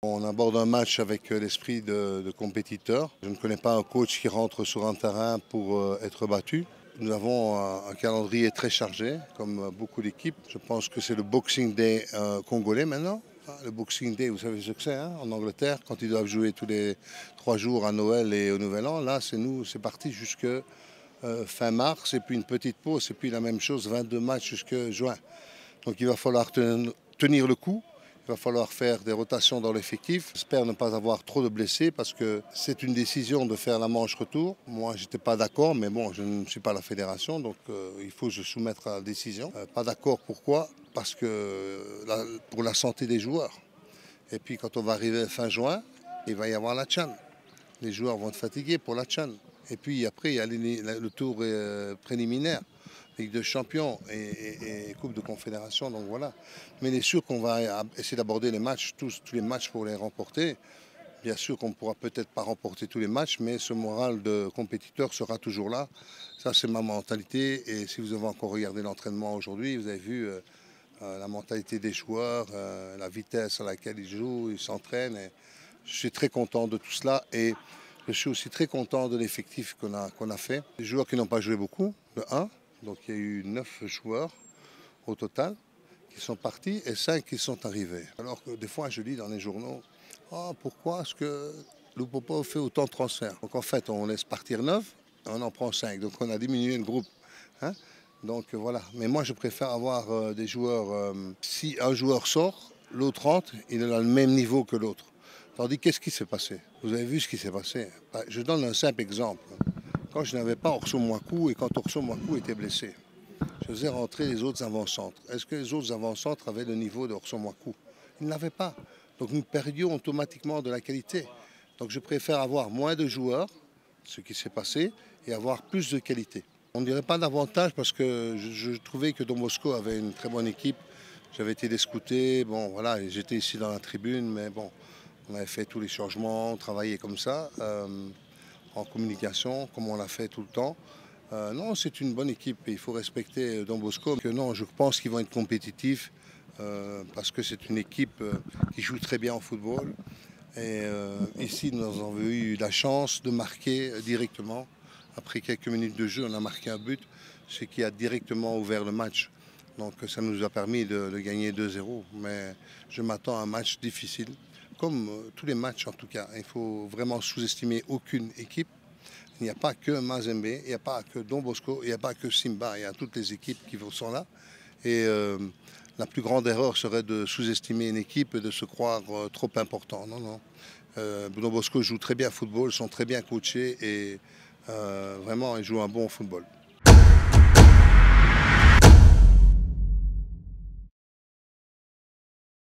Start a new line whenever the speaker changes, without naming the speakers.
On aborde un match avec l'esprit de compétiteur. Je ne connais pas un coach qui rentre sur un terrain pour être battu. Nous avons un calendrier très chargé, comme beaucoup d'équipes. Je pense que c'est le Boxing Day congolais maintenant. Le Boxing Day, vous savez ce que c'est en Angleterre, quand ils doivent jouer tous les 3 jours à Noël et au Nouvel An. Là, c'est parti jusque fin mars, et puis une petite pause, et puis la même chose, 22 matchs jusqu'à juin. Donc il va falloir tenir le coup. Il va falloir faire des rotations dans l'effectif. J'espère ne pas avoir trop de blessés parce que c'est une décision de faire la manche retour. Moi, je n'étais pas d'accord, mais bon, je ne suis pas la fédération, donc il faut se soumettre à la décision. Pas d'accord, pourquoi? Parce que pour la santé des joueurs. Et puis quand on va arriver fin juin, il va y avoir la CHAN. Les joueurs vont être fatigués pour la CHAN. Et puis après, il y a le tour préliminaire. Ligue de champions et Coupe de Confédération, donc voilà. Mais il est sûr qu'on va essayer d'aborder les matchs, tous les matchs pour les remporter. Bien sûr qu'on ne pourra peut-être pas remporter tous les matchs, mais ce moral de compétiteur sera toujours là. Ça, c'est ma mentalité. Et si vous avez encore regardé l'entraînement aujourd'hui, vous avez vu la mentalité des joueurs, la vitesse à laquelle ils jouent, ils s'entraînent. Je suis très content de tout cela. Et je suis aussi très content de l'effectif qu'on a fait. Les joueurs qui n'ont pas joué beaucoup, de 1. Donc il y a eu 9 joueurs au total qui sont partis et 5 qui sont arrivés. Alors que des fois je lis dans les journaux, pourquoi est-ce que Loupopo fait autant de transferts? Donc en fait on laisse partir 9 et on en prend 5. Donc on a diminué le groupe. Donc voilà. Mais moi je préfère avoir des joueurs, si un joueur sort, l'autre rentre, il est à le même niveau que l'autre. Tandis qu'est-ce qui s'est passé? Vous avez vu ce qui s'est passé? Je donne un simple exemple. Quand je n'avais pas Orso Mouakou et quand Orso Mouakou était blessé, je faisais rentrer les autres avant-centres. Est-ce que les autres avant-centres avaient le niveau d'Orso Mouakou? Ils n'avaient pas. Donc nous perdions automatiquement de la qualité. Donc je préfère avoir moins de joueurs, ce qui s'est passé, et avoir plus de qualité. On ne dirait pas davantage parce que je trouvais que Don Bosco avait une très bonne équipe. J'avais été scouté, bon voilà, j'étais ici dans la tribune, mais bon, on avait fait tous les changements, on travaillait comme ça. En communication, comme on l'a fait tout le temps. Non, c'est une bonne équipe et il faut respecter Don Bosco. Non, je pense qu'ils vont être compétitifs parce que c'est une équipe qui joue très bien au football. Et ici, nous avons eu la chance de marquer directement. Après quelques minutes de jeu, on a marqué un but, ce qui a directement ouvert le match. Donc ça nous a permis de gagner 2-0. Mais je m'attends à un match difficile. Comme tous les matchs en tout cas, il ne faut vraiment sous-estimer aucune équipe. Il n'y a pas que Mazembe, il n'y a pas que Don Bosco, il n'y a pas que Simba, il y a toutes les équipes qui sont là. Et la plus grande erreur serait de sous-estimer une équipe et de se croire trop important. Non, non. Don Bosco joue très bien au football, ils sont très bien coachés et vraiment ils jouent un bon football.